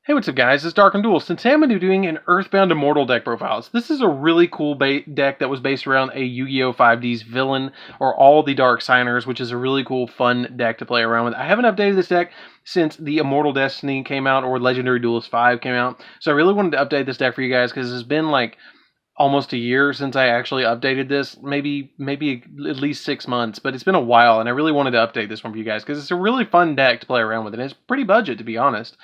Hey, what's up guys, it's DarkArmedDuelist, and today I'm going to be doing an Earthbound Immortal deck profiles. This is a really cool deck that was based around a Yu-Gi-Oh! 5D's villain, or all the Dark Signers, which is a really cool, fun deck to play around with. I haven't updated this deck since the Immortal Destiny came out, or Legendary Duelist 5 came out, so I really wanted to update this deck for you guys, because it's been like almost a year since I actually updated this, maybe at least 6 months, but it's been a while, and I really wanted to update this one for you guys, because it's a really fun deck to play around with, and it's pretty budget, to be honest.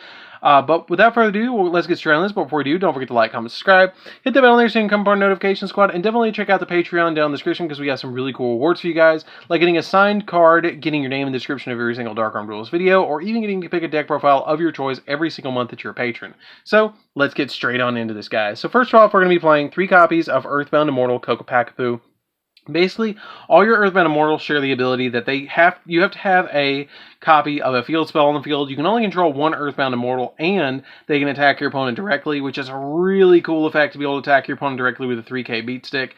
But without further ado, let's get straight on this. But before we do, don't forget to like, comment, subscribe, hit the bell there so you can come part of the notification squad, and definitely check out the Patreon down in the description because we got some really cool rewards for you guys, like getting a signed card, getting your name in the description of every single Dark Armed Duelist video, or even getting to pick a deck profile of your choice every single month that you're a patron. So let's get straight on into this, guys. So first off, we're going to be playing 3 copies of Earthbound Immortal Ko-Fi. Basically, all your Earthbound Immortals share the ability that you have to have a copy of a field spell on the field. You can only control 1 Earthbound Immortal, and they can attack your opponent directly, which is a really cool effect to be able to attack your opponent directly with a 3K beat stick.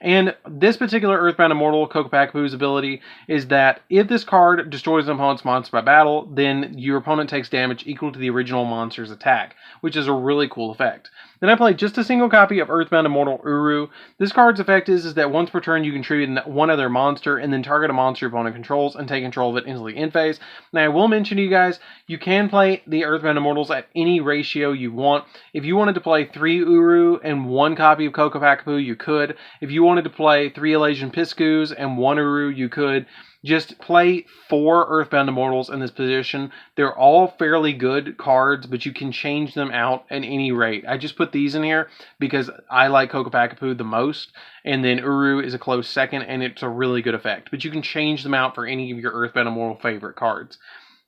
And this particular Earthbound Immortal Ko-Fi's ability is that if this card destroys an opponent's monster by battle, then your opponent takes damage equal to the original monster's attack, which is a really cool effect. Then I play just a single copy of Earthbound Immortal Uru. This card's effect is that once per turn you contribute 1 other monster and then target a monster your opponent controls and take control of it instantly in phase. Now I will mention to you guys, you can play the Earthbound Immortals at any ratio you want. If you wanted to play 3 Uru and 1 copy of Ko-Fi, you could. If you wanted to play 3 Elasian Piskus and 1 Uru, you could. Just play 4 Earthbound Immortals in this position. They're all fairly good cards, but you can change them out at any rate. I just put these in here because I like Ko-Fi the most, and then Uru is a close second, and it's a really good effect. But you can change them out for any of your Earthbound Immortal favorite cards.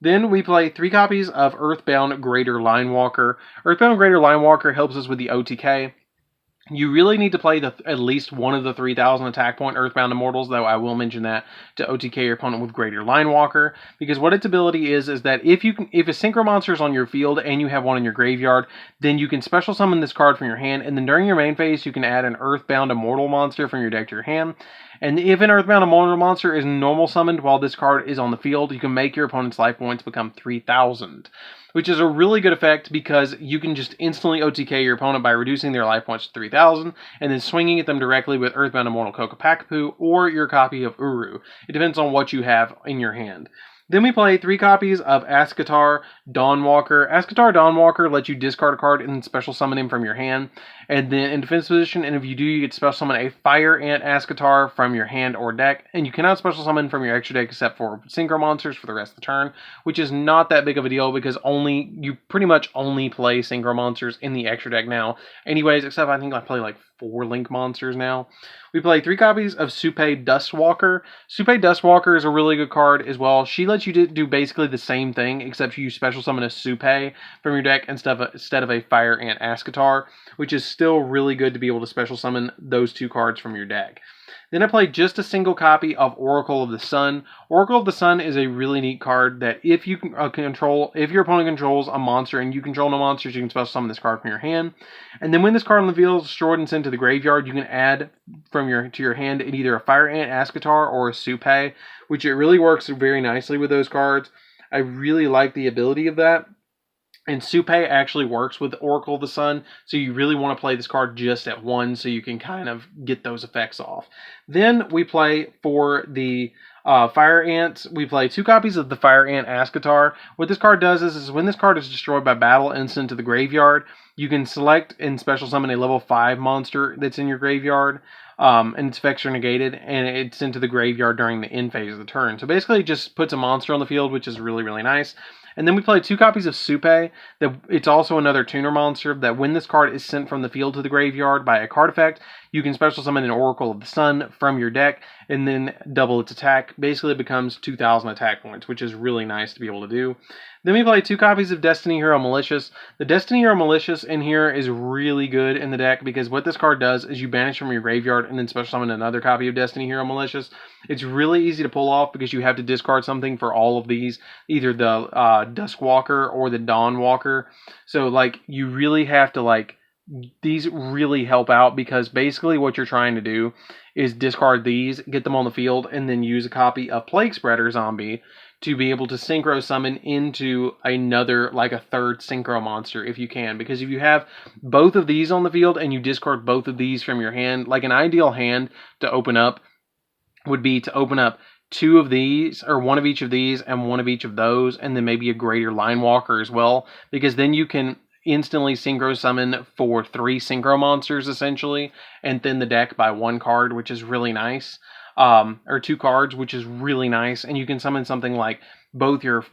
Then we play 3 copies of Earthbound Greater Linewalker. Earthbound Greater Linewalker helps us with the OTK. You really need to play at least one of the 3,000 attack point Earthbound Immortals, though I will mention that, to OTK your opponent with Greater Linewalker, because what its ability is that if a synchro monster is on your field and you have one in your graveyard, then you can special summon this card from your hand, and then during your main phase you can add an Earthbound Immortal monster from your deck to your hand. And if an Earthbound Immortal monster is normal summoned while this card is on the field, you can make your opponent's life points become 3,000. Which is a really good effect because you can just instantly OTK your opponent by reducing their life points to 3,000 and then swinging at them directly with Earthbound Immortal Ko-Fi or your copy of Uru. It depends on what you have in your hand. Then we play 3 copies of Ascatar Dawnwalker. Ascatar Dawnwalker lets you discard a card and then special summon him from your hand. And then in defense position, and if you do, you get to special summon a Fire Ant Ascatar from your hand or deck. And you cannot special summon from your extra deck except for synchro monsters for the rest of the turn, which is not that big of a deal because you pretty much only play synchro monsters in the extra deck now. Anyways, except I think I play like 4 Link monsters now. We play 3 copies of Supe Dustwalker. Supe Dustwalker is a really good card as well. She lets you do basically the same thing, except you special summon a Supe from your deck instead of a Fire Ant Ascatar, which is still really good to be able to special summon those 2 cards from your deck. Then I played just a single copy of Oracle of the Sun. Oracle of the Sun is a really neat card that if your opponent controls a monster and you control no monsters, you can special summon this card from your hand. And then when this card on the field is destroyed and sent to the graveyard, you can add to your hand either a Fire Ant Ascatar or a Supe, which it really works very nicely with those cards. I really like the ability of that. And Supe actually works with Oracle of the Sun, so you really want to play this card just at 1 so you can kind of get those effects off. Then we play for the Fire Ants. We play 2 copies of the Fire Ant Ascatar. What this card does is when this card is destroyed by battle and sent to the graveyard, you can select and special summon a level 5 monster that's in your graveyard, and its effects are negated, and it's sent to the graveyard during the end phase of the turn. So basically it just puts a monster on the field, which is really, really nice. And then we play 2 copies of Supe. It's also another tuner monster that when this card is sent from the field to the graveyard by a card effect, you can special summon an Oracle of the Sun from your deck and then double its attack. Basically it becomes 2,000 attack points, which is really nice to be able to do. Then we play 2 copies of Destiny Hero Malicious. The Destiny Hero Malicious in here is really good in the deck because what this card does is you banish from your graveyard and then special summon another copy of Destiny Hero Malicious. It's really easy to pull off because you have to discard something for all of these, either the Duskwalker or the Dawnwalker. So like you really have to like these really help out because basically what you're trying to do is discard these, get them on the field, and then use a copy of Plague Spreader Zombie to be able to synchro summon into another, like a third synchro monster if you can. Because if you have both of these on the field and you discard both of these from your hand, like an ideal hand to open up would be to open up two of these, or one of each of these and one of each of those, and then maybe a Greater Line Walker as well, because then you can instantly synchro summon for 3 synchro monsters essentially, and thin the deck by 1 card, which is really nice. Or 2 cards, which is really nice, and you can summon something like both your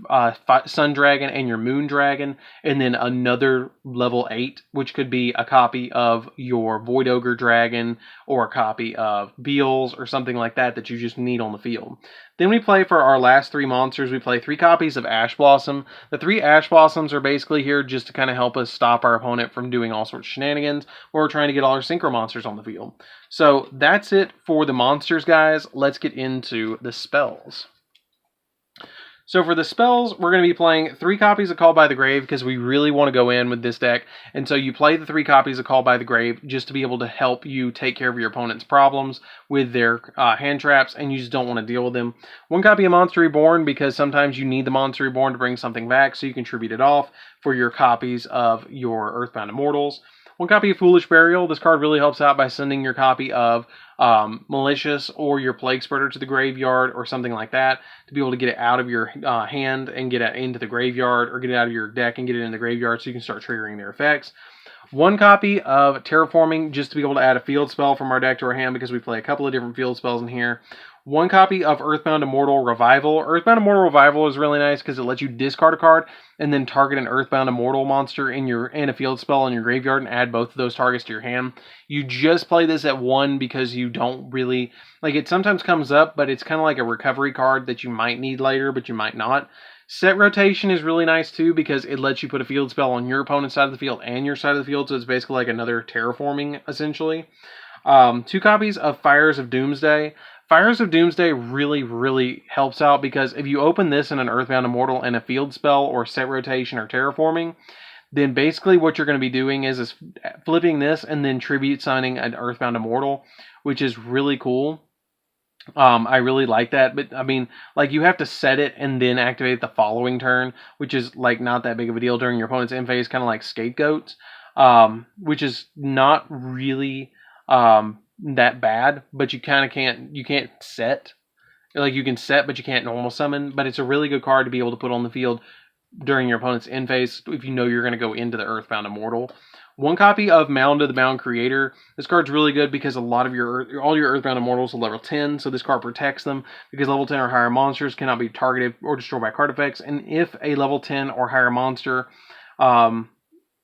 Sun Dragon and your Moon Dragon, and then another level 8, which could be a copy of your Void Ogre Dragon, or a copy of Beals, or something like that that you just need on the field. Then we play for our last 3 monsters, we play 3 copies of Ash Blossom. The 3 Ash Blossoms are basically here just to kind of help us stop our opponent from doing all sorts of shenanigans, when we're trying to get all our synchro monsters on the field. So that's it for the monsters, guys. Let's get into the spells. So for the spells, we're going to be playing 3 copies of Call by the Grave because we really want to go in with this deck. And so you play the 3 copies of Call by the Grave just to be able to help you take care of your opponent's problems with their hand traps, and you just don't want to deal with them. 1 copy of Monster Reborn because sometimes you need the Monster Reborn to bring something back, so you can tribute it off for your copies of your Earthbound Immortals. 1 copy of Foolish Burial. This card really helps out by sending your copy of Malicious or your Plague Spreader to the graveyard or something like that to be able to get it out of your hand and get it into the graveyard, or get it out of your deck and get it in the graveyard so you can start triggering their effects. 1 copy of Terraforming just to be able to add a field spell from our deck to our hand because we play a couple of different field spells in here. 1 copy of Earthbound Immortal Revival. Earthbound Immortal Revival is really nice because it lets you discard a card and then target an Earthbound Immortal monster in a field spell in your graveyard and add both of those targets to your hand. You just play this at 1 because you don't really... Like, it sometimes comes up, but it's kind of like a recovery card that you might need later, but you might not. Set Rotation is really nice too because it lets you put a field spell on your opponent's side of the field and your side of the field, so it's basically like another Terraforming, essentially. 2 copies of Fires of Doomsday. Fires of Doomsday really, really helps out because if you open this in an Earthbound Immortal and a field spell or Set Rotation or Terraforming, then basically what you're going to be doing is flipping this and then tribute summoning an Earthbound Immortal, which is really cool. I really like that, but I mean, like, you have to set it and then activate it the following turn, which is like not that big of a deal during your opponent's end phase, kind of like Scapegoats, which is not really that bad, but you kind of can't set. Like, you can set, but you can't normal summon, but it's a really good card to be able to put on the field during your opponent's end phase if you know you're going to go into the Earthbound Immortal. 1 copy of Mound of the Bound Creator. This card's really good because all your Earthbound Immortals are level 10, so this card protects them because level 10 or higher monsters cannot be targeted or destroyed by card effects, and if a level 10 or higher monster on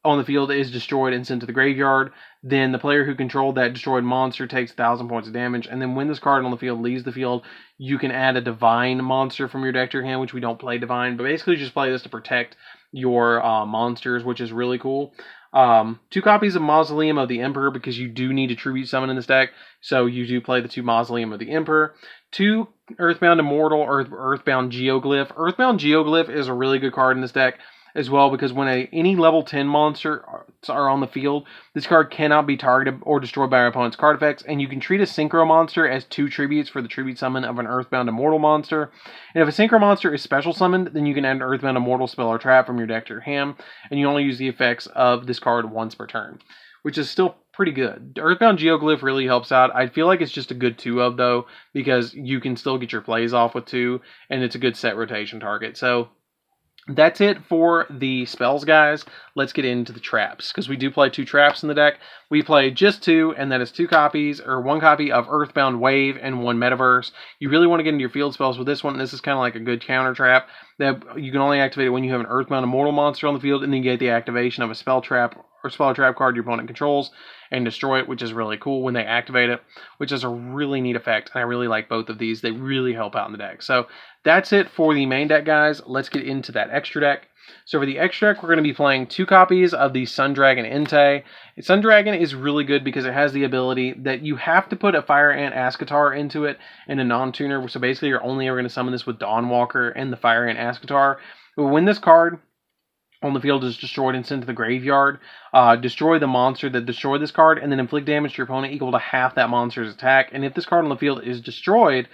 the field is destroyed and sent to the graveyard, then the player who controlled that destroyed monster takes 1,000 points of damage, and then when this card on the field leaves the field, you can add a Divine monster from your deck to your hand, which we don't play Divine, but basically just play this to protect your monsters, which is really cool. 2 copies of Mausoleum of the Emperor because you do need a tribute summon in this deck, so you do play the 2 Mausoleum of the Emperor. 2 Earthbound Immortal or Earthbound Geoglyph. Earthbound Geoglyph is a really good card in this deck as well because when any level 10 monster are on the field, this card cannot be targeted or destroyed by our opponent's card effects, and you can treat a Synchro monster as 2 tributes for the tribute summon of an Earthbound Immortal monster. And if a Synchro monster is special summoned, then you can add an Earthbound Immortal spell or trap from your deck to your hand, and you only use the effects of this card once per turn, which is still pretty good. Earthbound Geoglyph really helps out. I feel like it's just a good 2 of, though, because you can still get your plays off with 2, and it's a good set rotation target. So that's it for the spells, guys. Let's get into the traps, because we do play 2 traps in the deck. We play just 2, and that is 2 copies, or 1 copy of Earthbound Wave and 1 Metaverse. You really want to get into your field spells with this one. This is kind of like a good counter trap that you can only activate it when you have an Earthbound Immortal monster on the field, and then you get the activation of a spell trap or spell trap card your opponent controls and destroy it, which is really cool when they activate it, which is a really neat effect, and I really like both of these. They really help out in the deck. So that's it for the main deck, guys. Let's get into that extra deck. So for the extra deck, we're going to be playing 2 copies of the Sun Dragon Entei. Sun Dragon is really good because it has the ability that you have to put a Fire Ant Ascatar into it in a non-tuner, so basically you're only ever going to summon this with Dawnwalker and the Fire Ant Ascatar. But when this card on the field is destroyed and sent to the graveyard. Destroy the monster that destroyed this card, and then inflict damage to your opponent equal to half that monster's attack. And if this card on the field is destroyed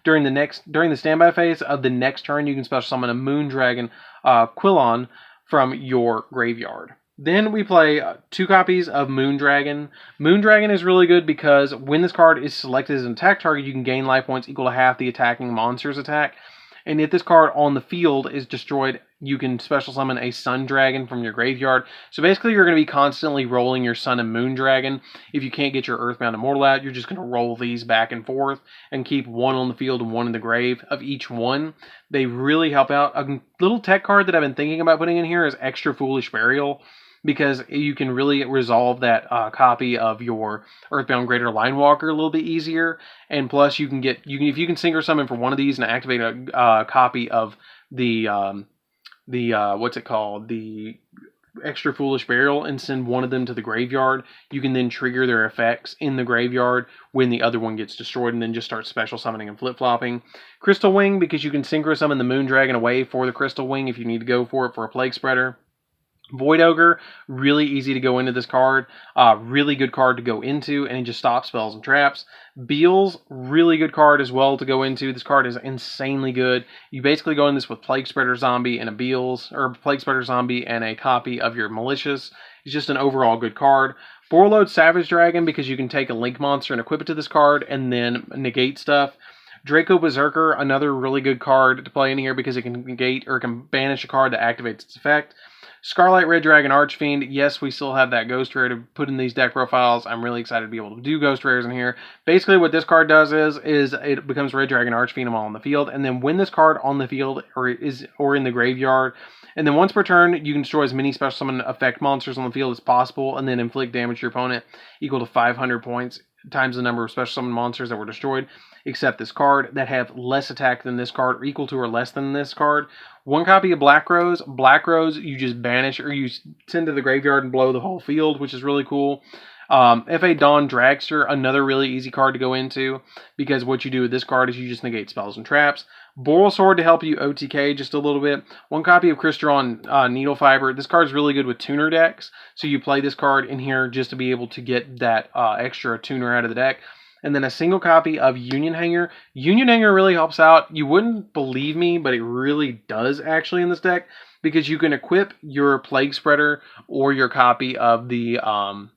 during the standby phase of the next turn, you can special summon a Moondragon Quillon from your graveyard. Then we play 2 copies of Moondragon. Moondragon is really good because when this card is selected as an attack target, you can gain life points equal to half the attacking monster's attack. And if this card on the field is destroyed, you can special summon a Sun Dragon from your graveyard. So basically, you're going to be constantly rolling your Sun and Moon Dragon. If you can't get your Earthbound Immortal out, you're just going to roll these back and forth and keep one on the field and one in the grave of each one. They really help out. A little tech card that I've been thinking about putting in here is Extra Foolish Burial, because you can really resolve that copy of your Earthbound Greater Linewalker a little bit easier, and plus you can if you can Synchro Summon for one of these and activate a copy of the what's it called, the Extra Foolish Burial, and send one of them to the graveyard, you can then trigger their effects in the graveyard when the other one gets destroyed, and then just start special summoning and flip-flopping. Crystal Wing, because you can Synchro Summon the Moondragon away for the Crystal Wing if you need to go for it for a Plague Spreader. Void Ogre, really easy to go into this card. Really good card to go into, and it just stops spells and traps. Beals, really good card as well to go into. This card is insanely good. You basically go in this with Plague Spreader Zombie and a Beals, or Plague Spreader Zombie and a copy of your Malicious. It's just an overall good card. Borreload Savage Dragon, because you can take a Link monster and equip it to this card and then negate stuff. Draco Berserker, another really good card to play in here because it can negate or can banish a card that activates its effect. Scarlet Red Dragon Archfiend, yes, we still have that Ghost Rare to put in these deck profiles. I'm really excited to be able to do Ghost Rares in here. Basically, what this card does is it becomes Red Dragon Archfiend while on the field, and then when this card on the field or in the graveyard, and then once per turn, you can destroy as many special summon effect monsters on the field as possible, and then inflict damage to your opponent equal to 500 points times the number of special summon monsters that were destroyed, except this card, that have less attack than this card, or equal to or less than this card. 1 copy of Black Rose. Black Rose, you just banish, or you send to the graveyard and blow the whole field, which is really cool. F.A. Dawn Dragster, another really easy card to go into, because what you do with this card is you just negate spells and traps. Boral Sword to help you OTK just a little bit. 1 copy of Crystron Needle Fiber. This card is really good with tuner decks, so you play this card in here just to be able to get that extra tuner out of the deck. And then a single copy of Union Hanger. Union Hanger really helps out. You wouldn't believe me, but it really does actually in this deck, because you can equip your Plague Spreader or your copy of the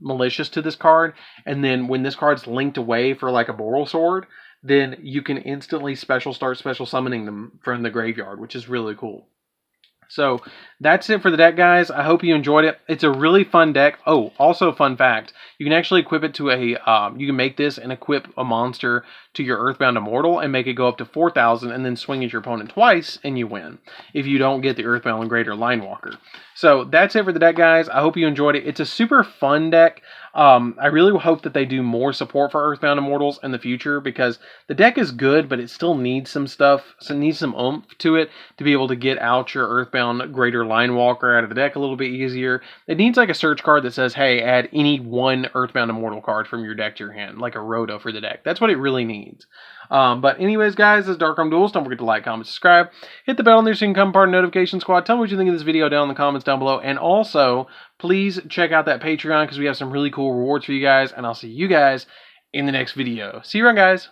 Malicious to this card, and then when this card's linked away for like a Boral Sword, then you can instantly start special summoning them from the graveyard, which is really cool. So that's it for the deck, guys. I hope you enjoyed it. It's a really fun deck. Oh, also fun fact, you can actually equip it to you can make this and equip a monster to your Earthbound Immortal and make it go up to 4,000 and then swing at your opponent twice and you win if you don't get the Earthbound Greater Linewalker. So that's it for the deck, guys. I hope you enjoyed it. It's a super fun deck. I really hope that they do more support for Earthbound Immortals in the future, because the deck is good, but it still needs some stuff, so it needs some oomph to it to be able to get out your Earthbound Greater Linewalker out of the deck a little bit easier. It needs like a search card that says, hey, add any one Earthbound Immortal card from your deck to your hand, like a Rhoda for the deck. That's what it really needs. But anyways, guys, this is DarkArmedDuelist. Don't forget to like, comment, subscribe. Hit the bell on there so you can become part of the notification squad. Tell me what you think of this video down in the comments down below. And also, please check out that Patreon, because we have some really cool rewards for you guys. And I'll see you guys in the next video. See you around, guys.